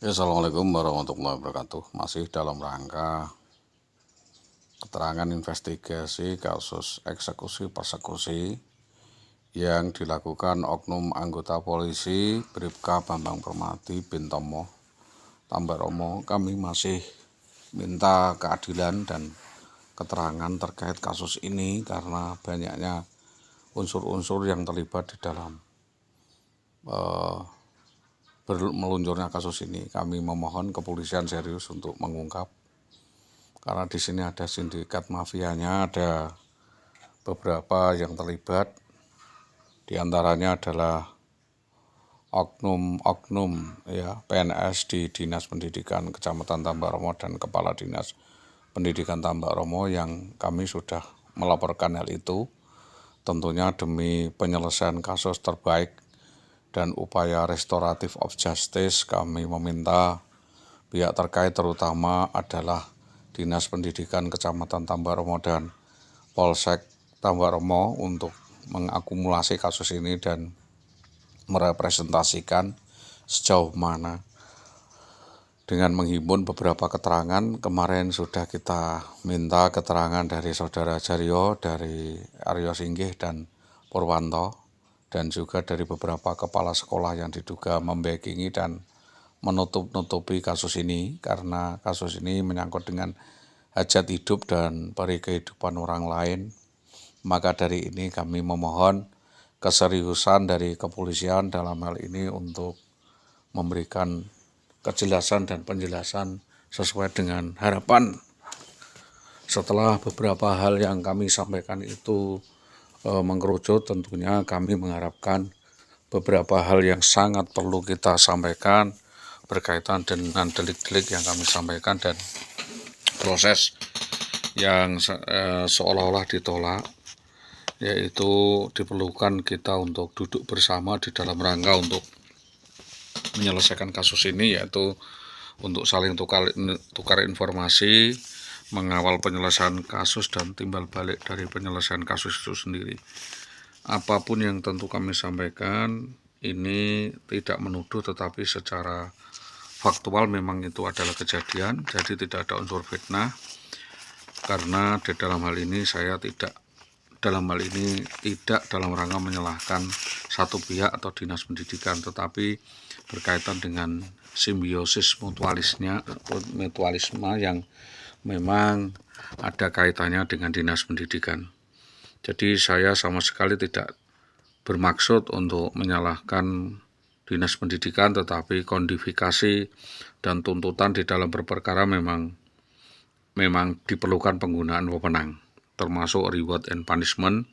Ya, Assalamualaikum warahmatullahi wabarakatuh. Masih dalam rangka keterangan investigasi kasus eksekusi persekusi yang dilakukan oknum anggota polisi Bribka Bambang Permati Bintomo Tambaromo. Kami masih minta keadilan dan keterangan terkait kasus ini karena banyaknya unsur-unsur yang terlibat di dalam meluncurnya kasus ini. Kami memohon kepolisian serius untuk mengungkap, karena di sini ada sindikat mafianya, ada beberapa yang terlibat. Di antaranya adalah oknum PNS di Dinas Pendidikan Kecamatan Tambaromo dan Kepala Dinas Pendidikan Tambaromo yang kami sudah melaporkan hal itu. Tentunya demi penyelesaian kasus terbaik dan upaya restoratif of justice, kami meminta pihak terkait terutama adalah Dinas Pendidikan Kecamatan Tambaromo dan Polsek Tambaromo untuk mengakumulasi kasus ini dan merepresentasikan sejauh mana dengan menghimpun beberapa keterangan. Kemarin sudah kita minta keterangan dari Saudara Jaryo, dari Aryo Singgih dan Purwanto, dan juga dari beberapa kepala sekolah yang diduga membackingi dan menutup-nutupi kasus ini, karena kasus ini menyangkut dengan hajat hidup dan peri kehidupan orang lain. Maka dari ini kami memohon keseriusan dari kepolisian dalam hal ini untuk memberikan kejelasan dan penjelasan sesuai dengan harapan. Setelah beberapa hal yang kami sampaikan itu mengkerucut, tentunya kami mengharapkan beberapa hal yang sangat perlu kita sampaikan berkaitan dengan delik-delik yang kami sampaikan dan proses yang seolah-olah ditolak, yaitu diperlukan kita untuk duduk bersama di dalam rangka untuk menyelesaikan kasus ini, yaitu untuk saling tukar informasi, mengawal penyelesaian kasus dan timbal balik dari penyelesaian kasus itu sendiri. Apapun yang tentu kami sampaikan ini tidak menuduh, tetapi secara faktual memang itu adalah kejadian, jadi tidak ada unsur fitnah. Karena di dalam hal ini saya tidak dalam rangka menyalahkan satu pihak atau dinas pendidikan, tetapi berkaitan dengan simbiosis mutualisme yang memang ada kaitannya dengan dinas pendidikan. Jadi saya sama sekali tidak bermaksud untuk menyalahkan dinas pendidikan, tetapi kodifikasi dan tuntutan di dalam berperkara memang diperlukan penggunaan wewenang, termasuk reward and punishment,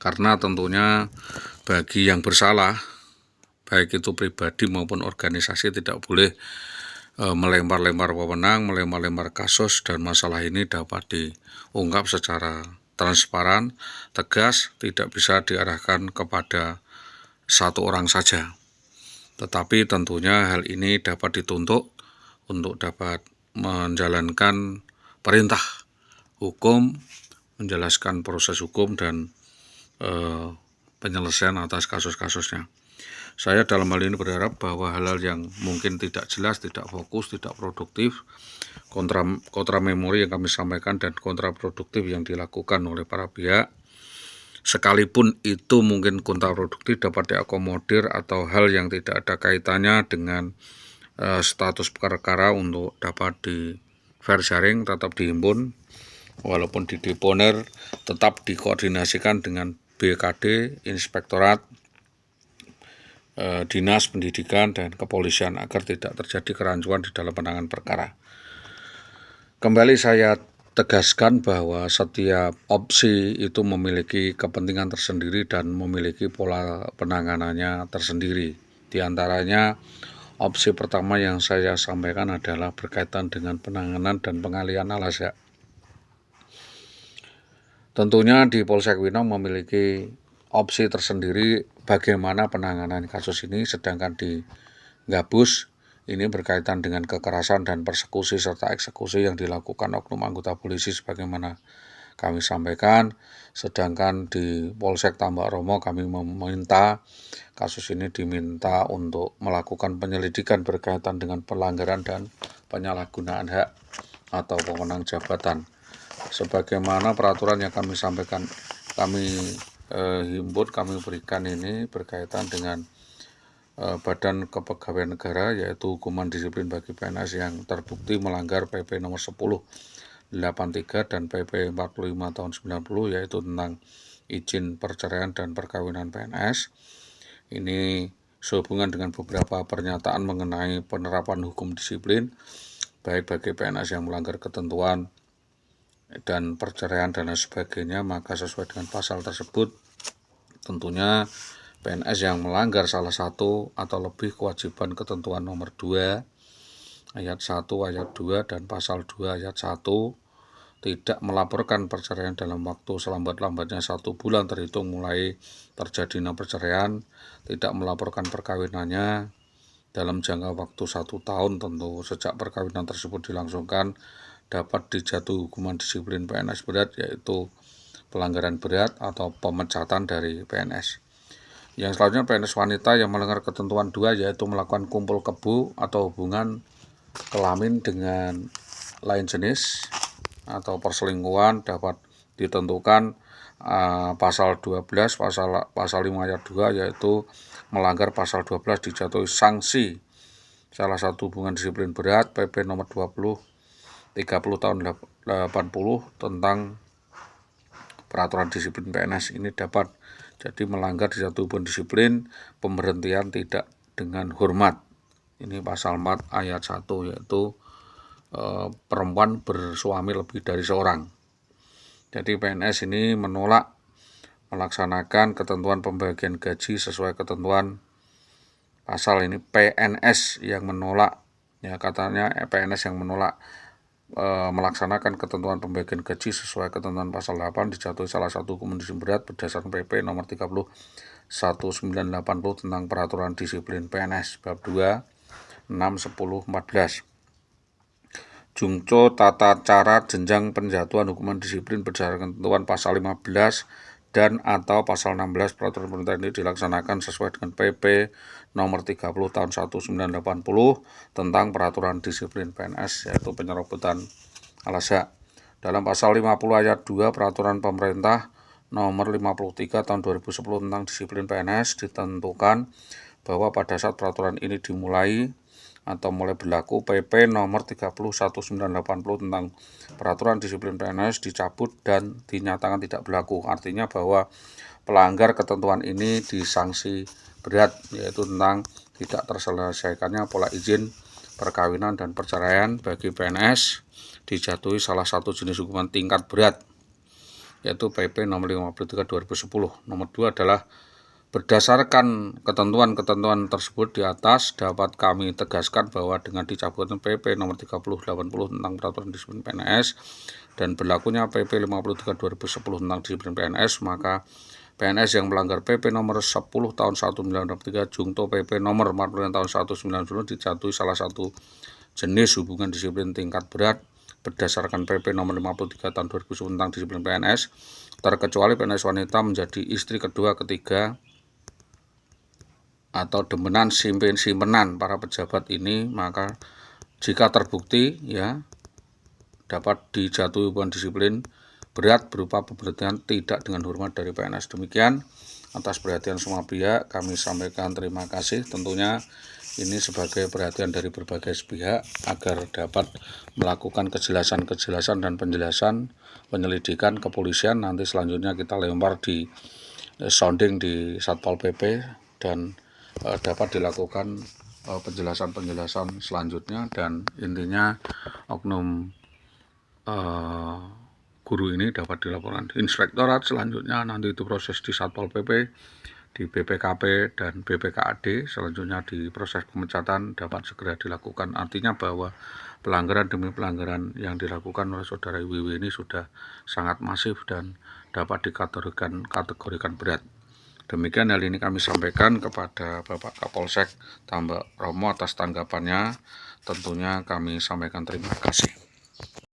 karena tentunya bagi yang bersalah, baik itu pribadi maupun organisasi, tidak boleh melempar-lempar wewenang, melempar-lempar kasus, dan masalah ini dapat diungkap secara transparan, tegas, tidak bisa diarahkan kepada satu orang saja. Tetapi tentunya hal ini dapat dituntut untuk dapat menjalankan perintah hukum, menjelaskan proses hukum dan penyelesaian atas kasus-kasusnya. Saya dalam hal ini berharap bahwa hal-hal yang mungkin tidak jelas, tidak fokus, tidak produktif, kontra memori yang kami sampaikan dan kontraproduktif yang dilakukan oleh para pihak, sekalipun itu mungkin kontraproduktif, dapat diakomodir, atau hal yang tidak ada kaitannya dengan status perkara untuk dapat di fair sharing, tetap dihimpun, walaupun di deponer tetap dikoordinasikan dengan BKD, Inspektorat, Dinas Pendidikan, dan Kepolisian agar tidak terjadi kerancuan di dalam penanganan perkara. Kembali saya tegaskan bahwa setiap opsi itu memiliki kepentingan tersendiri dan memiliki pola penanganannya tersendiri. Di antaranya opsi pertama yang saya sampaikan adalah berkaitan dengan penanganan dan pengalihan alas. Tentunya di Polsek Winong memiliki opsi tersendiri bagaimana penanganan kasus ini, sedangkan di Gabus ini berkaitan dengan kekerasan dan persekusi serta eksekusi yang dilakukan oknum anggota polisi sebagaimana kami sampaikan. Sedangkan di Polsek Tambak Romo kami meminta kasus ini diminta untuk melakukan penyelidikan berkaitan dengan pelanggaran dan penyalahgunaan hak atau wewenang jabatan. Sebagaimana peraturan yang kami sampaikan, kami himpun, kami berikan ini berkaitan dengan Badan Kepegawaian Negara, yaitu hukuman disiplin bagi PNS yang terbukti melanggar PP nomor 1083 dan PP 45 tahun 90, yaitu tentang izin perceraian dan perkawinan PNS. Ini sehubungan dengan beberapa pernyataan mengenai penerapan hukum disiplin baik bagi PNS yang melanggar ketentuan dan perceraian dan lain sebagainya. Maka sesuai dengan pasal tersebut, tentunya PNS yang melanggar salah satu atau lebih kewajiban ketentuan nomor 2 ayat 1 ayat 2 dan pasal 2 ayat 1 tidak melaporkan perceraian dalam waktu selambat-lambatnya 1 bulan terhitung mulai terjadinya perceraian, tidak melaporkan perkawinannya dalam jangka waktu 1 tahun tentu sejak perkawinan tersebut dilangsungkan, dapat dijatuhi hukuman disiplin PNS berat, yaitu pelanggaran berat atau pemecatan dari PNS. Yang selanjutnya, PNS wanita yang melanggar ketentuan 2, yaitu melakukan kumpul kebo atau hubungan kelamin dengan lain jenis atau perselingkuhan, dapat ditentukan pasal 12 pasal 5 ayat 2, yaitu melanggar pasal 12 dijatuhi sanksi salah satu hubungan disiplin berat PP nomor 30 tahun 80 tentang peraturan disiplin PNS. Ini dapat jadi melanggar dijatuhi hubungan disiplin, pemberhentian tidak dengan hormat. Ini pasal 4 ayat 1, yaitu perempuan bersuami lebih dari seorang. Jadi PNS ini menolak melaksanakan ketentuan pembagian gaji sesuai ketentuan pasal ini. PNS yang menolak, ya katanya PNS yang menolak melaksanakan ketentuan pembagian gaji sesuai ketentuan pasal 8 dijatuhi salah satu hukuman disiplin berat berdasarkan PP nomor 30 1980 tentang peraturan disiplin PNS bab 2 6 10 14. Jungto tata cara jenjang penjatuhan hukuman disiplin berdasarkan ketentuan pasal 15 dan atau pasal 16 peraturan pemerintah ini dilaksanakan sesuai dengan PP nomor 30 tahun 1980 tentang peraturan disiplin PNS, yaitu penyerobotan alas hak. Dalam pasal 50 ayat 2 peraturan pemerintah nomor 53 tahun 2010 tentang disiplin PNS ditentukan bahwa pada saat peraturan ini dimulai atau mulai berlaku, PP nomor 30/1980 tentang peraturan disiplin PNS dicabut dan dinyatakan tidak berlaku. Artinya bahwa pelanggar ketentuan ini disanksi berat, yaitu tentang tidak terselesaikannya pola izin perkawinan dan perceraian bagi PNS dijatuhi salah satu jenis hukuman tingkat berat, yaitu PP nomor 53 2010. Nomor 2 adalah berdasarkan ketentuan-ketentuan tersebut di atas, dapat kami tegaskan bahwa dengan dicabutnya PP nomor 30/80 tentang peraturan disiplin PNS dan berlakunya PP 53 2010 tentang disiplin PNS, maka PNS yang melanggar PP nomor 10 tahun 1963 jungto PP nomor 45 tahun 1990 dijatuhi salah satu jenis hubungan disiplin tingkat berat berdasarkan PP nomor 53 tahun 2010 tentang disiplin PNS, terkecuali PNS wanita menjadi istri kedua, ketiga, atau demenan simpenan para pejabat ini, maka jika terbukti, ya, dapat dijatuhi hukuman disiplin berat berupa pemberhentian tidak dengan hormat dari PNS. Demikian, atas perhatian semua pihak kami sampaikan terima kasih. Tentunya ini sebagai perhatian dari berbagai pihak agar dapat melakukan kejelasan dan penjelasan penyelidikan kepolisian. Nanti selanjutnya kita lempar di sounding di Satpol PP dan dapat dilakukan penjelasan selanjutnya, dan intinya oknum guru ini dapat dilaporkan di inspektorat. Selanjutnya nanti itu proses di Satpol PP, di BPKP dan BPKAD, selanjutnya di proses pemecatan dapat segera dilakukan. Artinya bahwa pelanggaran demi pelanggaran yang dilakukan oleh saudara WW ini sudah sangat masif dan dapat dikategorikan berat. Demikian hal ini kami sampaikan kepada Bapak Kapolsek Tambak Romo atas tanggapannya. Tentunya kami sampaikan terima kasih.